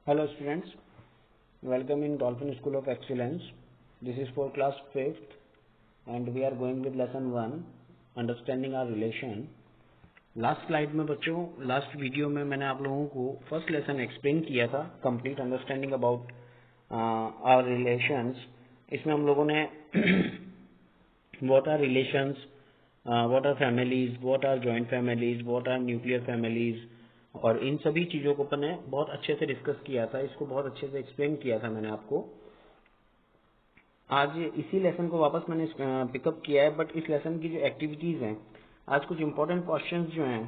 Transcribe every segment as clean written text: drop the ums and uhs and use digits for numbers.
Hello students, welcome in Dolphin School of Excellence. This is for class 5th and we are going with lesson 1, understanding our relation. Last slide में बच्चों, last video में मैंने आप लोगों को first lesson explain किया था, complete understanding about our relations. इसमें हम लोगों ने what are relations, what are families, what are joint families, what are nuclear families, और इन सभी चीज़ों को मैंने बहुत अच्छे से डिस्कस किया था. इसको बहुत अच्छे से एक्सप्लेन किया था मैंने आपको. आज इसी लेसन को वापस मैंने पिकअप किया है, बट इस लेसन की जो एक्टिविटीज़ हैं, आज कुछ इंपॉर्टेंट क्वेश्चंस जो हैं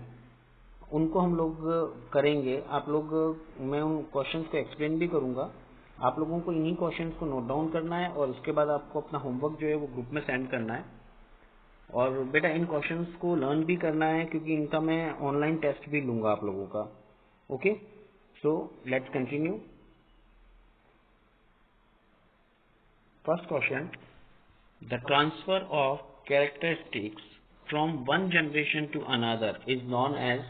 उनको हम लोग करेंगे. आप लोग, मैं उन क्वेश्चंस को एक्सप्लेन भी करूंगा. आप लोगों को इन्हीं क्वेश्चंस को नोट डाउन करना है और उसके बाद आपको अपना होमवर्क जो है वो ग्रुप में सेंड करना है. और बेटा इन क्वेश्चंस को लर्न भी करना है क्योंकि इनका मैं ऑनलाइन टेस्ट भी लूंगा आप लोगों का. Okay, so let's continue. First question, the transfer of characteristics from one generation to another is known as,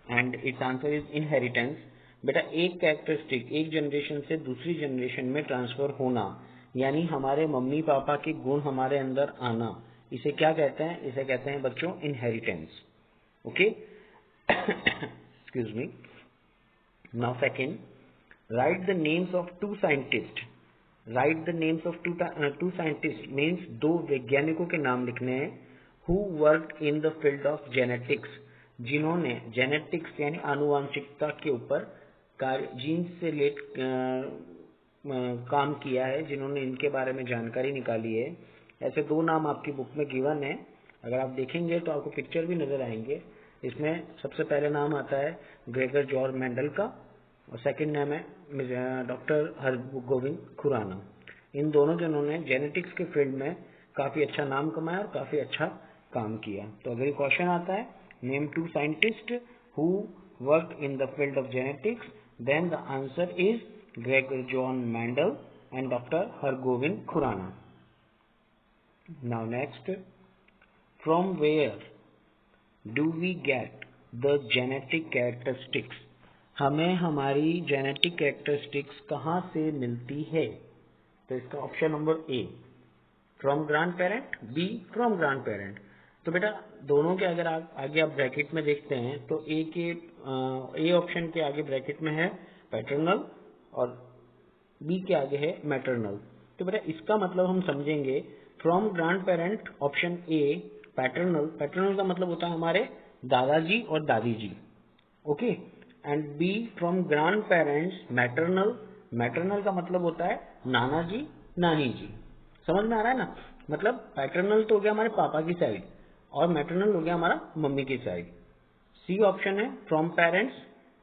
and its answer is inheritance. बेटा एक कैरेक्टरिस्टिक एक जनरेशन से दूसरी जनरेशन में ट्रांसफर होना, यानी हमारे मम्मी पापा के गुण हमारे अंदर आना, इसे क्या कहते हैं? इसे कहते हैं बच्चों inheritance. Okay, excuse me. Now second, write the names of two scientist. Write the names of two scientist means दो वैज्ञानिकों के नाम लिखने हैं. Who work in the field of genetics, जिन्होंने जेनेटिक्स यानी आनुवांशिकता के ऊपर कार्य, जीन्स से काम किया है, जिन्होंने इनके बारे में जानकारी निकाली है. ऐसे दो नाम आपकी बुक में गिवन है. अगर आप देखेंगे तो आपको पिक्चर भी नजर आएंगे. इसमें सबसे पहले नाम आता है ग्रेगर जॉर्ज मेंडल का और सेकंड नाम है डॉक्टर हरगोविंद खुराना. इन दोनों जनों ने जेनेटिक्स के फील्ड में काफी अच्छा नाम कमाया और काफी अच्छा काम किया. तो अगर ये क्वेश्चन आता है name two scientist who work in the field of genetics, then the answer is Gregor John Mendel and doctor Hargobind Khorana. Now next, from where do we get the genetic characteristics. हमें हमारी जेनेटिक कैरेक्टरिस्टिक्स कहाँ से मिलती है? तो इसका option number A from grand parent, B from grand parent. तो बेटा दोनों के अगर आगे आप ब्रैकेट में देखते हैं तो ए ऑप्शन के आगे ब्रैकेट में है पैटर्नल और बी के आगे है मैटरनल. तो बेटा इसका मतलब हम समझेंगे from grand parent option A paternal. Paternal का मतलब होता है हमारे दादाजी और दादी जी. Okay, and B from grand parents maternal. Maternal का मतलब होता है नाना जी नानी जी. समझ में आ रहा है ना? मतलब पैटर्नल तो हो गया हमारे पापा की साइड और मैटरनल हो गया हमारा मम्मी की साइड. सी ऑप्शन है फ्रॉम पेरेंट्स,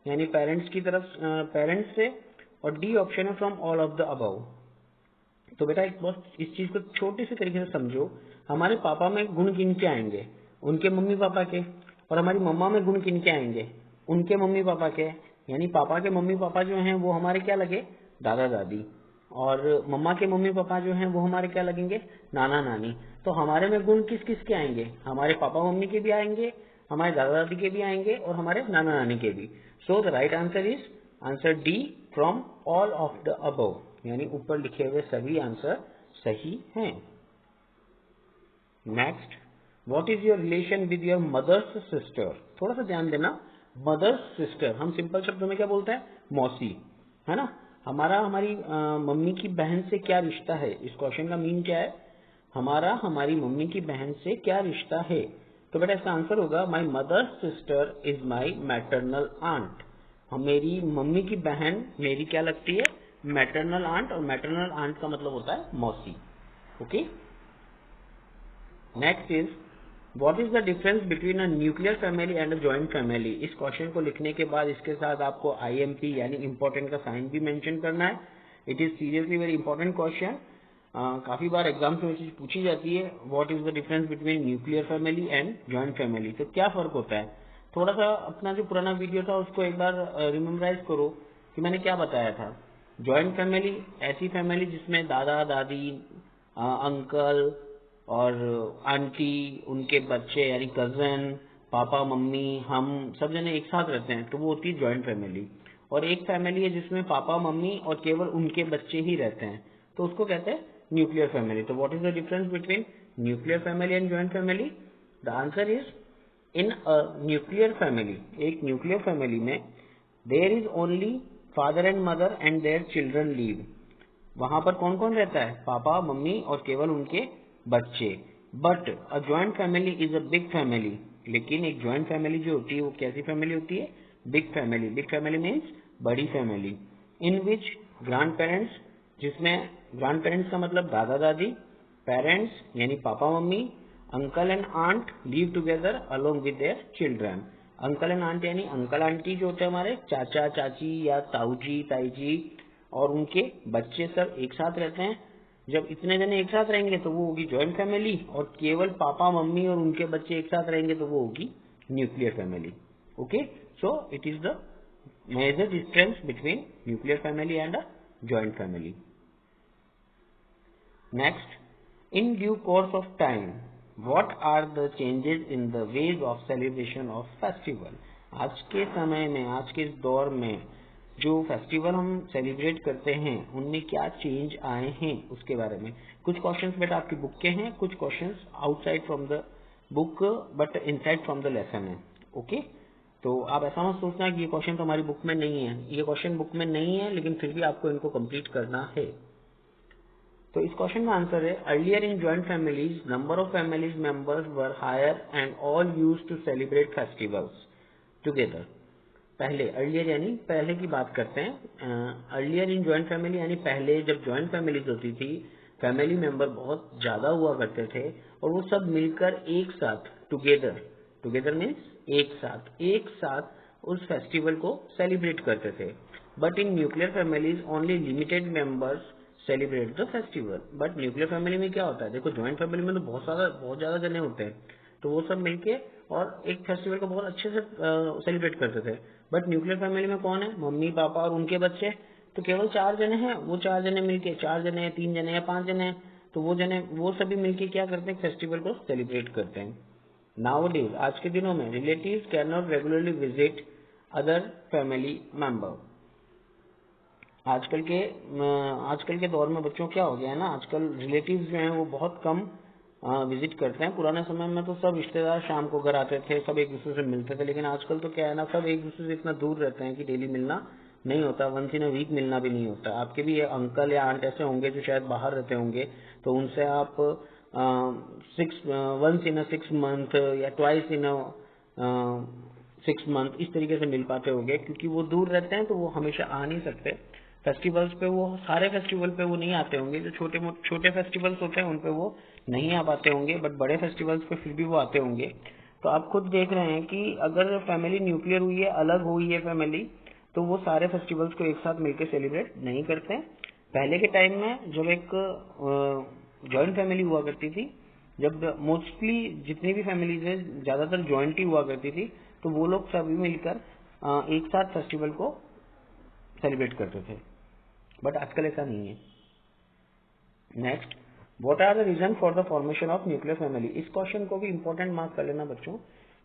यानी पेरेंट्स की तरफ, पेरेंट्स से, और डी ऑप्शन है from all of the above. तो बेटा एक बहुत इस चीज को छोटे से तरीके से समझो. हमारे पापा में गुण किन के आएंगे? उनके मम्मी पापा के. और हमारी मम्मा में गुण किन के आएंगे? उनके मम्मी पापा के. यानी पापा के मम्मी पापा जो हैं वो हमारे क्या लगे? दादा दादी. और मम्मा के मम्मी पापा जो हैं वो हमारे क्या लगेंगे? नाना नानी. तो हमारे में गुण किस किस के आएंगे? हमारे पापा मम्मी के भी आएंगे, हमारे दादा दादी के भी आएंगे और हमारे नाना नानी के भी. So the right answer is answer D from all of the above, यानी ऊपर लिखे हुए सभी आंसर सही हैं. Next, what is your relation with your mother's sister. थोड़ा सा ध्यान देना. मदर्स सिस्टर हम सिंपल शब्दों में क्या बोलते हैं? मौसी, है ना? हमारी मम्मी की बहन से क्या रिश्ता है? इस क्वेश्चन का मीन क्या है? हमारा हमारी मम्मी की बहन से क्या रिश्ता है? तो बेटा इसका आंसर होगा my mother's sister is my maternal aunt. मेरी मम्मी की बहन मेरी क्या लगती है? Maternal aunt. और मैटरनल आंट का मतलब होता है मौसी. Okay. Next is what is the difference between a nuclear family and a joint family. इस क्वेश्चन को लिखने के बाद इसके साथ आपको IMP यानी इंपॉर्टेंट का साइन भी मेंशन करना है. It is seriously very important question. काफी बार एग्जाम्स में चीज पूछी जाती है. What is the difference between nuclear family and joint family. तो क्या फर्क होता है? थोड़ा सा अपना जो पुराना वीडियो था उसको एक बार रिमेम्बराइज करो कि मैंने क्या बताया था. जॉइंट फैमिली ऐसी फैमिली जिसमें दादा दादी, अंकल और आंटी, उनके बच्चे यानी कजन, पापा मम्मी, हम सब जने एक साथ रहते हैं, तो वो होती है जॉइंट फैमिली. और एक फैमिली है जिसमें पापा मम्मी और केवल उनके बच्चे ही रहते हैं, तो उसको कहते हैं न्यूक्लियर फैमिली। तो what is the difference between nuclear family and joint family? The answer is in a nuclear family, एक न्यूक्लियर फैमिली में there is only father and mother and their children live. वहां पर कौन कौन रहता है? Papa mummy और केवल उनके बच्चे। But a joint family is a big family, लेकिन एक ज्वाइंट फैमिली जो होती है वो कैसी फैमिली होती है? Big family. Big family means बड़ी family, in which grand parents, जिसमें ग्रैंड पेरेंट्स का मतलब दादा दादी, पेरेंट्स यानी papa mummy, uncle and aunt live together along with their children. Uncle and aunt यानी अंकल आंटी जो होते हैं हमारे चाचा चाची या ताऊ जी ताई जी, और उनके बच्चे सब एक साथ रहते हैं। जब इतने जने एक साथ रहेंगे तो वो होगी ज्वाइंट फैमिली, और केवल पापा मम्मी और उनके बच्चे एक साथ रहेंगे तो वो होगी nuclear family. Okay, so it is the major difference between nuclear family and a joint family. Next, in due course of time, what are the changes in the ways of celebration of festival? आज के समय में, आज के इस दौर में जो फेस्टिवल हम सेलिब्रेट करते हैं उनमें क्या चेंज आए हैं उसके बारे में कुछ क्वेश्चंस बेटा आपकी बुक के हैं, कुछ questions outside from the book but inside from the lesson है। ओके, तो आप ऐसा मत सोचना कि ये क्वेश्चन तो हमारी बुक में नहीं है। ये क्वेश्चन बुक में नहीं है लेकिन फिर भी आपको इनको कंप्लीट करना है। तो इस क्वेश्चन का आंसर है, earlier in joint families number of families members were higher and all used to celebrate festivals together. पहले, अर्लियर यानी पहले की बात करते हैं। अर्लियर इन ज्वाइंट फैमिली यानी पहले जब ज्वाइंट फैमिलीज होती थी, फैमिली मेंबर बहुत ज्यादा हुआ करते थे और वो सब मिलकर एक साथ टुगेदर, टुगेदर मीन्स एक साथ उस फेस्टिवल को सेलिब्रेट करते थे। But in nuclear families only limited members celebrate the festival. But nuclear family में क्या होता है, देखो ज्वाइंट फैमिली में तो बहुत ज्यादा जने होते हैं, तो वो सब मिलके और एक फेस्टिवल को बहुत अच्छे से सेलिब्रेट करते थे। बट न्यूक्लियर फैमिली में कौन है? मम्मी पापा और उनके बच्चे, तो केवल 4 जने हैं। वो 4 जने मिलके, 4 जने या 3 जने या 5 जने हैं, तो वो सभी मिलके क्या करते हैं? फेस्टिवल को सेलिब्रेट करते हैं। नाउअडेज, आज के दिनों में relatives can not regularly visit other family member. आजकल के दौर में बच्चों क्या हो गया है ना, आजकल रिलेटिव्स जो हैं वो बहुत कम विजिट करते हैं। पुराने समय में तो सब रिश्तेदार शाम को घर आते थे, सब एक दूसरे से मिलते थे, लेकिन आजकल तो क्या है ना, सब एक दूसरे से इतना दूर रहते हैं कि डेली मिलना नहीं होता, वंस इन अ वीक मिलना भी नहीं होता। आपके भी अंकल या आंट ऐसे होंगे जो शायद बाहर रहते होंगे, तो उनसे आप वंस इन अ 6 मंथ या ट्वाइस इन अ 6 मंथ इस तरीके से मिल पाते होंगे, क्योंकि वो दूर रहते हैं तो वो हमेशा आ नहीं सकते फेस्टिवल्स पे। वो सारे फेस्टिवल पे वो नहीं आते होंगे, जो छोटे फेस्टिवल्स होते हैं उन पे वो नहीं आ पाते होंगे, बट बड़े फेस्टिवल्स पे फिर भी वो आते होंगे। तो आप खुद देख रहे हैं कि अगर फैमिली न्यूक्लियर हुई है, अलग हुई है फैमिली, तो वो सारे फेस्टिवल्स को एक साथ मिलकर सेलिब्रेट नहीं करते हैं। पहले के टाइम में जब एक जॉइंट फैमिली हुआ करती थी, जब मोस्टली जितनी भी फैमिलीज है ज्यादातर जॉइंट ही हुआ करती थी, तो वो लोग सभी मिलकर एक साथ फेस्टिवल को सेलिब्रेट करते थे, बट आजकल ऐसा नहीं है। Next, what are the reason for the formation of nuclear family. इस क्वेश्चन को भी इंपॉर्टेंट मार्क कर लेना बच्चों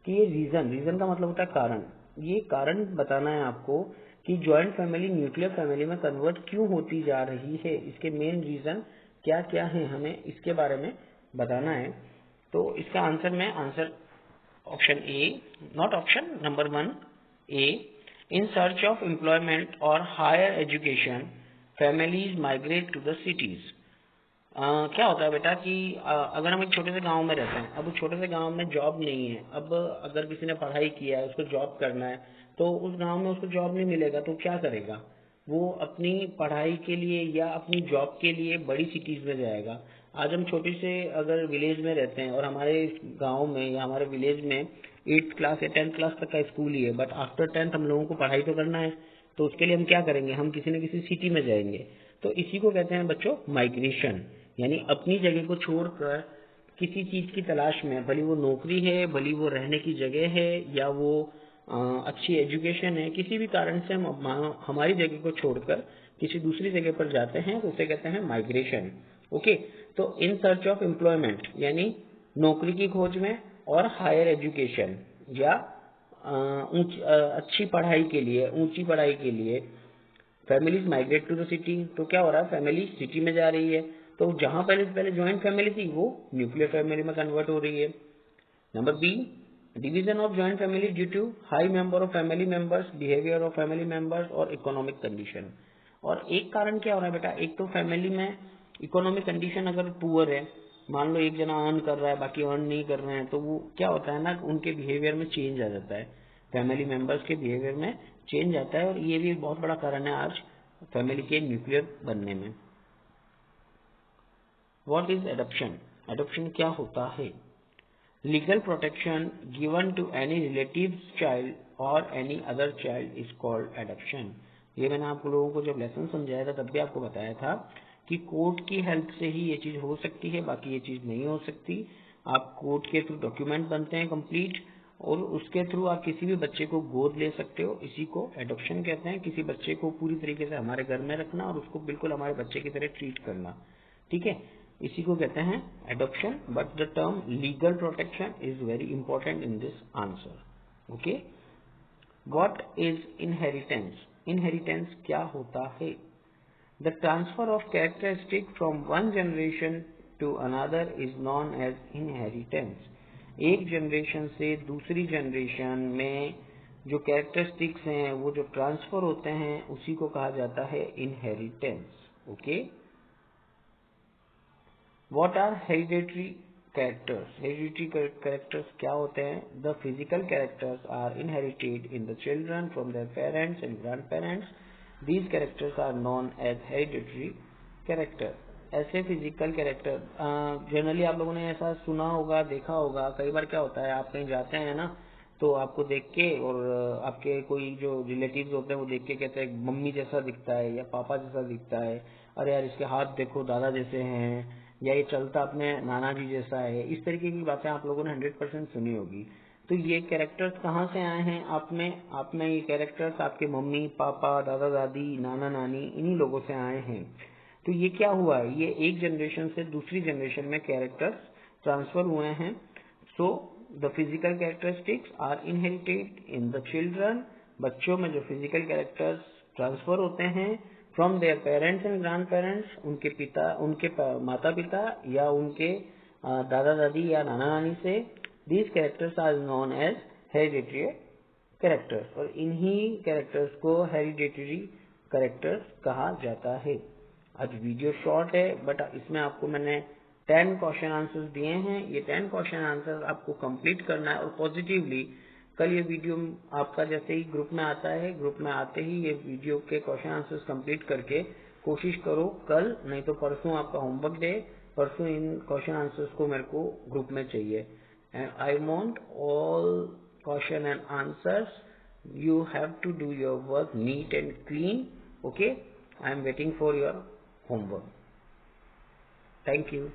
कि ये रीजन का मतलब होता है कारण। ये कारण बताना है आपको कि ज्वाइंट फैमिली न्यूक्लियर फैमिली में कन्वर्ट क्यों होती जा रही है, इसके मेन रीजन क्या क्या है, हमें इसके बारे में बताना है। तो इसका answer option A, not option, number 1 A, in search of employment और higher education families migrate to the cities. क्या होता है बेटा कि अगर हम एक छोटे से गांव में रहते हैं, अब उस छोटे से गांव में जॉब नहीं है, अब अगर किसी ने पढ़ाई किया है, उसको जॉब करना है, तो उस गांव में उसको जॉब नहीं मिलेगा, तो क्या करेगा? वो अपनी पढ़ाई के लिए या अपनी जॉब के लिए बड़ी सिटीज में जाएगा। आज हम छोटे से अगर विलेज में रहते हैं और हमारे गांव में या हमारे विलेज में 8th क्लास या 10th क्लास तक का स्कूल ही है, बट आफ्टर 10th हम लोगों को पढ़ाई तो करना है, तो उसके लिए हम क्या करेंगे? हम किसी न किसी सिटी में जाएंगे। तो इसी को कहते हैं बच्चों माइग्रेशन, यानी अपनी जगह को छोड़कर किसी चीज की तलाश में, भली वो नौकरी है, भली वो रहने की जगह है, या वो अच्छी एजुकेशन है, किसी भी कारण से हम हमारी जगह को छोड़कर किसी दूसरी जगह पर जाते हैं, तो उसे कहते हैं माइग्रेशन। ओके, तो इन सर्च ऑफ एम्प्लॉयमेंट यानी नौकरी की खोज में, और हायर एजुकेशन या अच्छी पढ़ाई के लिए, ऊंची पढ़ाई के लिए families migrate to the city. तो क्या हो रहा है, फैमिली सिटी में जा रही है, तो जहां पहले ज्वाइंट फैमिली थी वो न्यूक्लियर फैमिली में कन्वर्ट हो रही है। Number B, division of joint family due to high number of family members, behaviour of family members और इकोनॉमिक कंडीशन। और एक कारण क्या हो रहा है बेटा, एक तो फैमिली में इकोनॉमिक कंडीशन अगर पुअर है, मान लो एक जना अर्न कर रहा है बाकी अर्न नहीं कर रहे हैं, तो वो क्या होता है ना, उनके बिहेवियर में चेंज आ जाता है, फैमिली मेंबर्स के बिहेवियर में चेंज आता है। और ये भी बहुत बड़ा कारण है आज फैमिली के न्यूक्लियर बनने में। What is adoption? एडॉप्शन क्या होता है? Legal protection given to any relatives child और any other child is called adoption. ये मैंने आप लोगों को जब लेसन समझाया था तब भी आपको बताया था कि कोर्ट की हेल्प से ही ये चीज हो सकती है, बाकी ये चीज नहीं हो सकती। आप कोर्ट के थ्रू डॉक्यूमेंट बनते हैं कंप्लीट, और उसके थ्रू आप किसी भी बच्चे को गोद ले सकते हो। इसी को एडॉप्शन कहते हैं, किसी बच्चे को पूरी तरीके से हमारे घर में रखना और उसको बिल्कुल हमारे बच्चे की तरह ट्रीट करना, ठीक है, इसी को कहते हैं adoption. But the term legal protection is very important in this answer. Okay, what is inheritance? Inheritance क्या होता है? The transfer of characteristic from one generation to another is known as inheritance. एक जनरेशन से दूसरी generation में जो characteristics हैं वो जो ट्रांसफर होते हैं उसी को कहा जाता है inheritance. Okay, What are hereditary characters? Hereditary characters क्या होते हैं? The physical characters are inherited in the children from their parents and grandparents. These characters are known as hereditary characters. ऐसे फिजिकल कैरेक्टर जनरली आप लोगों ने ऐसा सुना होगा, देखा होगा। कई बार क्या होता है, आप कहीं जाते हैं ना, तो आपको देख के और आपके कोई जो रिलेटिव्स होते हैं वो देख के कहते हैं मम्मी जैसा दिखता है या पापा जैसा दिखता है, अरे यार इसके हाथ देखो दादा जैसे हैं, या ये चलता अपने नाना जी जैसा है। इस तरीके की बातें आप लोगों ने 100% सुनी होगी। तो ये कैरेक्टर्स कहाँ से आए हैं? आपने ये कैरेक्टर्स आपके मम्मी पापा दादा दादी नाना नानी इन्हीं लोगों से आए हैं। तो ये क्या हुआ है, ये एक जनरेशन से दूसरी जनरेशन में कैरेक्टर्स ट्रांसफर हुए हैं। So the physical characteristics are inherited in the children. बच्चों में जो फिजिकल कैरेक्टर्स ट्रांसफर होते हैं from their parents and grandparents, उनके माता पिता या उनके दादा दादी या नाना नानी से। These characters are known as hereditary characters, और इन्हीं कैरेक्टर्स को हेरिडेटरी कैरेक्टर्स कहा जाता है। आज वीडियो शॉर्ट है बट इसमें आपको मैंने 10 क्वेश्चन आंसर्स दिए हैं। ये 10 क्वेश्चन आंसर्स आपको कंप्लीट करना है, और पॉजिटिवली कल ये वीडियो आपका जैसे ही ग्रुप में आता है, ग्रुप में आते ही ये वीडियो के क्वेश्चन आंसर्स कंप्लीट करके कोशिश करो कल, नहीं तो परसों आपका होमवर्क डे, परसों इन क्वेश्चन आंसर्स को मेरे को ग्रुप में चाहिए। And I want all question and answers. You have to do your work neat and clean. Okay, I am waiting for your homework. Thank you.